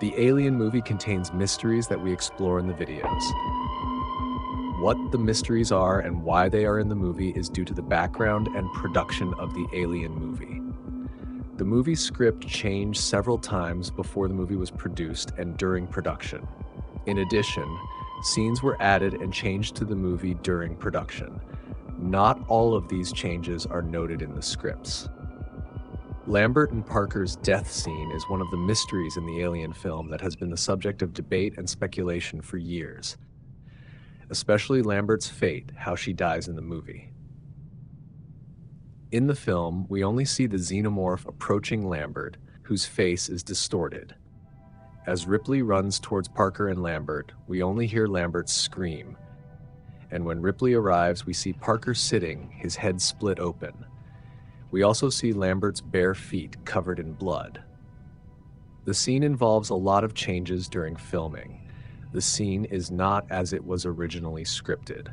The Alien movie contains mysteries that we explore in the videos. What the mysteries are and why they are in the movie is due to the background and production of the Alien movie. The movie script changed several times before the movie was produced and during production. In addition, scenes were added and changed to the movie during production. Not all of these changes are noted in the scripts. Lambert and Parker's death scene is one of the mysteries in the Alien film that has been the subject of debate and speculation for years. Especially Lambert's fate, how she dies in the movie. In the film, we only see the xenomorph approaching Lambert, whose face is distorted. As Ripley runs towards Parker and Lambert, we only hear Lambert scream. And when Ripley arrives, we see Parker sitting, his head split open. We also see Lambert's bare feet covered in blood. The scene involves a lot of changes during filming. The scene is not as it was originally scripted.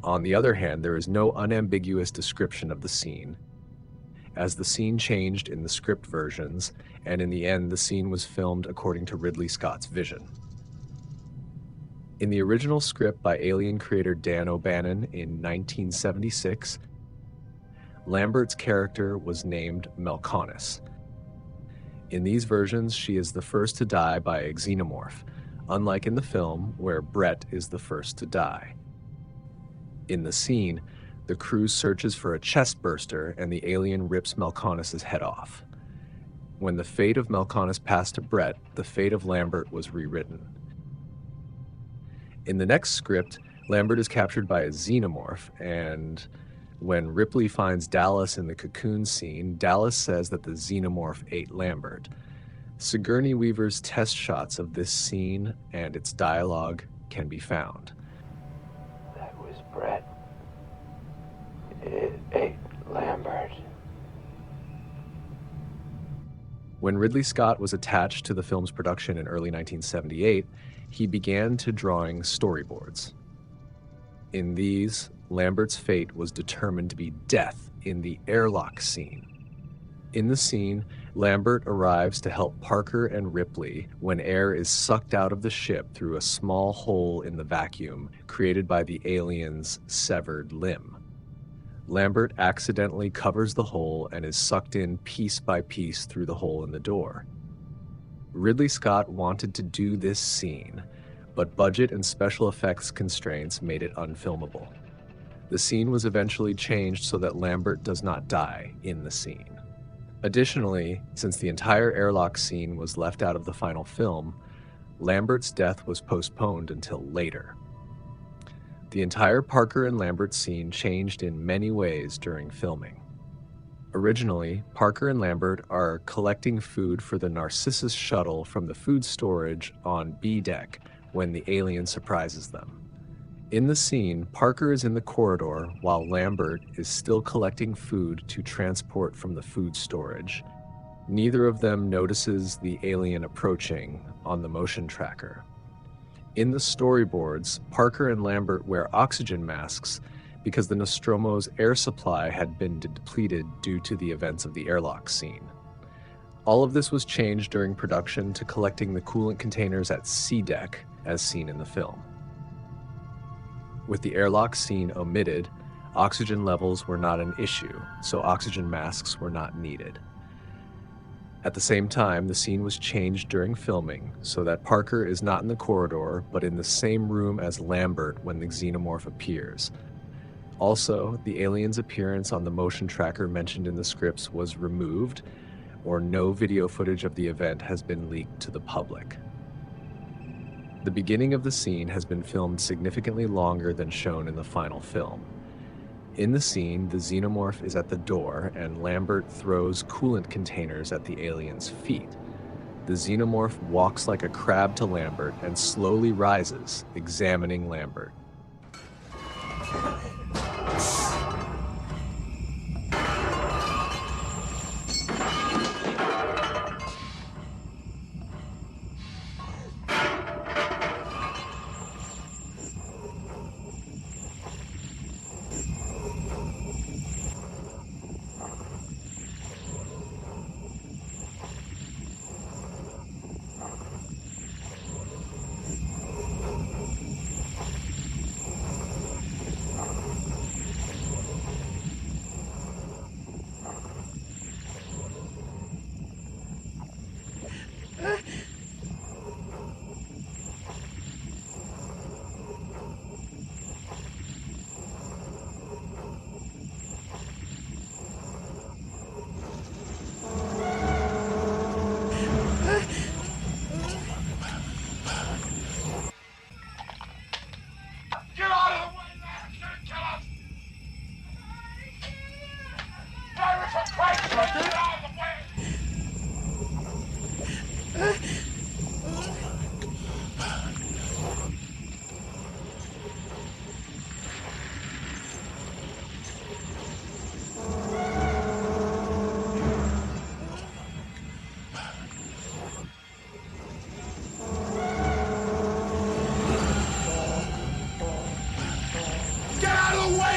On the other hand, there is no unambiguous description of the scene, as the scene changed in the script versions, and in the end, the scene was filmed according to Ridley Scott's vision. In the original script by Alien creator Dan O'Bannon in 1976, Lambert's character was named Melconis. In these versions, she is the first to die by a xenomorph, unlike in the film, where Brett is the first to die. In the scene, the crew searches for a chest burster and the alien rips Melconis' head off. When the fate of Melconis passed to Brett, the fate of Lambert was rewritten. In the next script, Lambert is captured by a xenomorph, and when Ripley finds Dallas in the cocoon scene, Dallas says that the xenomorph ate Lambert. Sigourney Weaver's test shots of this scene and its dialogue can be found. That was Brett. It ate Lambert. When Ridley Scott was attached to the film's production in early 1978, he began to drawing storyboards. In these, Lambert's fate was determined to be death in the airlock scene. In the scene, Lambert arrives to help Parker and Ripley when air is sucked out of the ship through a small hole in the vacuum created by the alien's severed limb. Lambert accidentally covers the hole and is sucked in piece by piece through the hole in the door. Ridley Scott wanted to do this scene, but budget and special effects constraints made it unfilmable. The scene was eventually changed so that Lambert does not die in the scene. Additionally, since the entire airlock scene was left out of the final film, Lambert's death was postponed until later. The entire Parker and Lambert scene changed in many ways during filming. Originally, Parker and Lambert are collecting food for the Narcissus shuttle from the food storage on B deck when the alien surprises them. In the scene, Parker is in the corridor while Lambert is still collecting food to transport from the food storage. Neither of them notices the alien approaching on the motion tracker. In the storyboards, Parker and Lambert wear oxygen masks because the Nostromo's air supply had been depleted due to the events of the airlock scene. All of this was changed during production to collecting the coolant containers at C deck, as seen in the film. With the airlock scene omitted, oxygen levels were not an issue, so oxygen masks were not needed. At the same time, the scene was changed during filming so that Parker is not in the corridor, but in the same room as Lambert when the xenomorph appears. Also, the alien's appearance on the motion tracker mentioned in the scripts was removed, or no video footage of the event has been leaked to the public. The beginning of the scene has been filmed significantly longer than shown in the final film. In the scene, the xenomorph is at the door and Lambert throws coolant containers at the alien's feet. The xenomorph walks like a crab to Lambert and slowly rises, examining Lambert.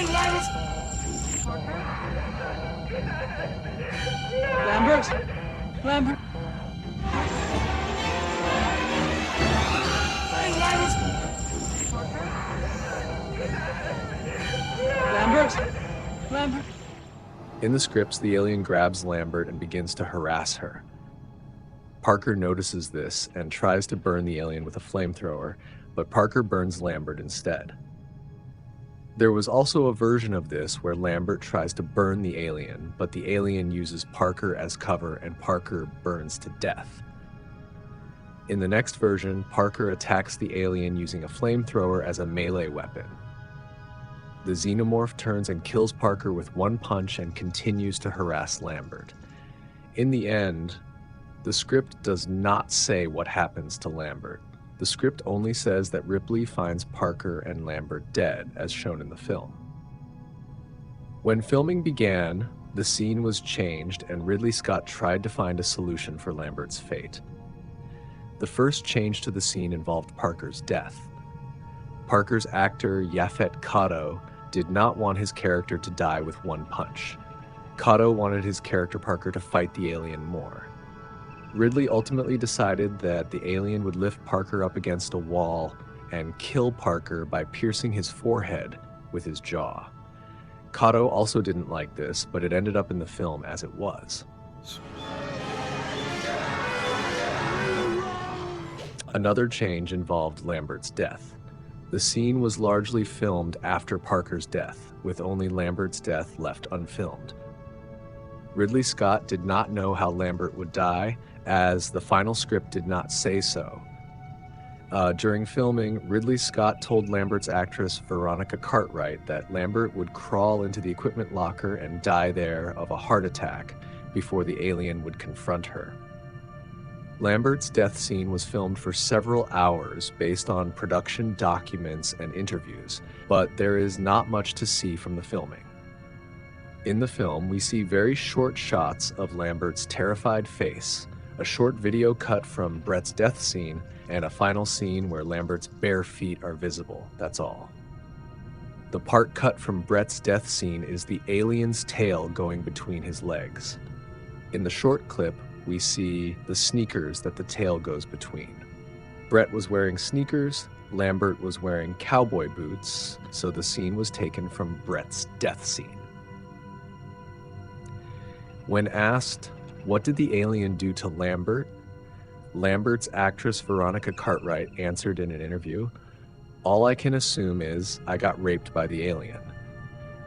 Lambert? Lambert? Lambert? Lambert? In the scripts, the alien grabs Lambert and begins to harass her. Parker notices this and tries to burn the alien with a flamethrower, but Parker burns Lambert instead. There was also a version of this where Lambert tries to burn the alien, but the alien uses Parker as cover and Parker burns to death. In the next version, Parker attacks the alien using a flamethrower as a melee weapon. The xenomorph turns and kills Parker with one punch and continues to harass Lambert. In the end, the script does not say what happens to Lambert. The script only says that Ripley finds Parker and Lambert dead, as shown in the film. When filming began, the scene was changed and Ridley Scott tried to find a solution for Lambert's fate. The first change to the scene involved Parker's death. Parker's actor, Yaphet Kotto, did not want his character to die with one punch. Kotto wanted his character Parker to fight the alien more. Ridley ultimately decided that the alien would lift Parker up against a wall and kill Parker by piercing his forehead with his jaw. Kotto also didn't like this, but it ended up in the film as it was. Another change involved Lambert's death. The scene was largely filmed after Parker's death, with only Lambert's death left unfilmed. Ridley Scott did not know how Lambert would die, as the final script did not say so. During filming, Ridley Scott told Lambert's actress Veronica Cartwright that Lambert would crawl into the equipment locker and die there of a heart attack before the alien would confront her. Lambert's death scene was filmed for several hours based on production documents and interviews, but there is not much to see from the filming. In the film, we see very short shots of Lambert's terrified face, a short video cut from Brett's death scene, and a final scene where Lambert's bare feet are visible. That's all. The part cut from Brett's death scene is the alien's tail going between his legs. In the short clip, we see the sneakers that the tail goes between. Brett was wearing sneakers, Lambert was wearing cowboy boots, so the scene was taken from Brett's death scene. When asked, what did the alien do to Lambert? Lambert's actress Veronica Cartwright answered in an interview, "All I can assume is I got raped by the alien.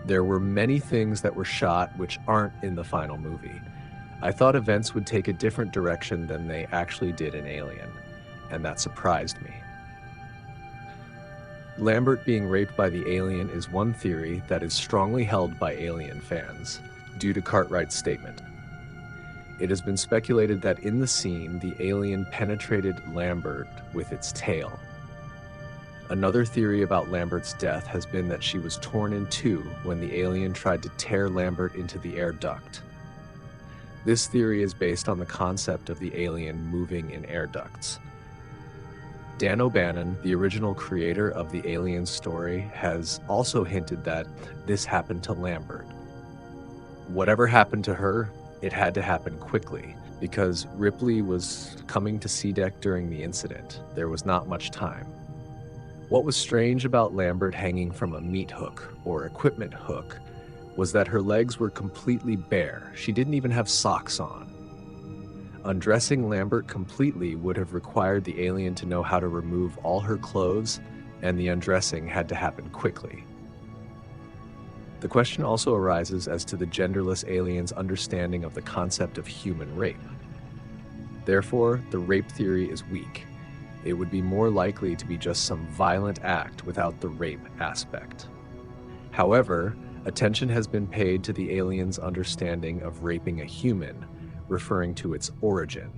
There were many things that were shot which aren't in the final movie. I thought events would take a different direction than they actually did in Alien, and that surprised me." Lambert being raped by the alien is one theory that is strongly held by Alien fans, due to Cartwright's statement. It has been speculated that in the scene, the alien penetrated Lambert with its tail. Another theory about Lambert's death has been that she was torn in two when the alien tried to tear Lambert into the air duct. This theory is based on the concept of the alien moving in air ducts. Dan O'Bannon, the original creator of the Alien story, has also hinted that this happened to Lambert. Whatever happened to her, it had to happen quickly, because Ripley was coming to C-Deck during the incident. There was not much time. What was strange about Lambert hanging from a meat hook, or equipment hook, was that her legs were completely bare. She didn't even have socks on. Undressing Lambert completely would have required the alien to know how to remove all her clothes, and the undressing had to happen quickly. The question also arises as to the genderless alien's understanding of the concept of human rape. Therefore, the rape theory is weak. It would be more likely to be just some violent act without the rape aspect. However, attention has been paid to the alien's understanding of raping a human, referring to its origin.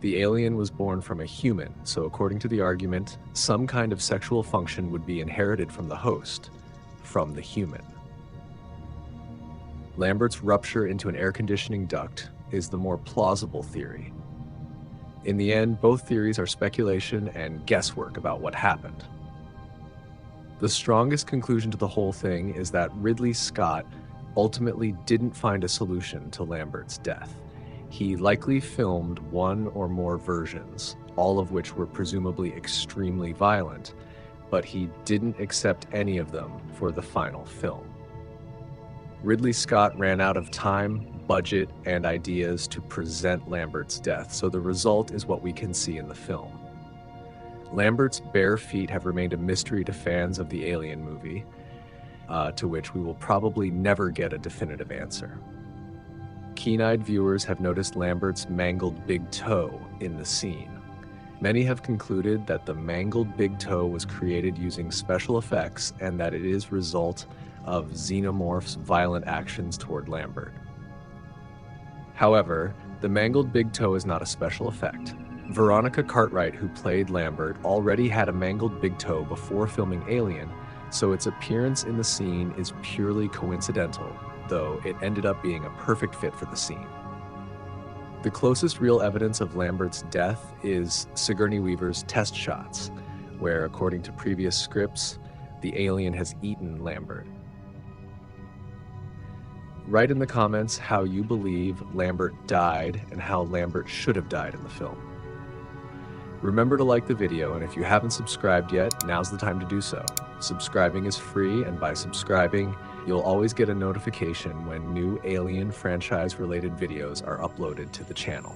The alien was born from a human, so according to the argument, some kind of sexual function would be inherited from the host, from the human. Lambert's rupture into an air conditioning duct is the more plausible theory. In the end, both theories are speculation and guesswork about what happened. The strongest conclusion to the whole thing is that Ridley Scott ultimately didn't find a solution to Lambert's death. He likely filmed one or more versions, all of which were presumably extremely violent, but he didn't accept any of them for the final film. Ridley Scott ran out of time, budget, and ideas to present Lambert's death, so the result is what we can see in the film. Lambert's bare feet have remained a mystery to fans of the Alien movie, to which we will probably never get a definitive answer. Keen-eyed viewers have noticed Lambert's mangled big toe in the scene. Many have concluded that the mangled big toe was created using special effects and that it is a result of Xenomorph's violent actions toward Lambert. However, the mangled big toe is not a special effect. Veronica Cartwright, who played Lambert, already had a mangled big toe before filming Alien, so its appearance in the scene is purely coincidental, though it ended up being a perfect fit for the scene. The closest real evidence of Lambert's death is Sigourney Weaver's test shots, where, according to previous scripts, the alien has eaten Lambert. Write in the comments how you believe Lambert died and how Lambert should have died in the film. Remember to like the video, and if you haven't subscribed yet, now's the time to do so. Subscribing is free, and by subscribing, you'll always get a notification when new Alien franchise-related videos are uploaded to the channel.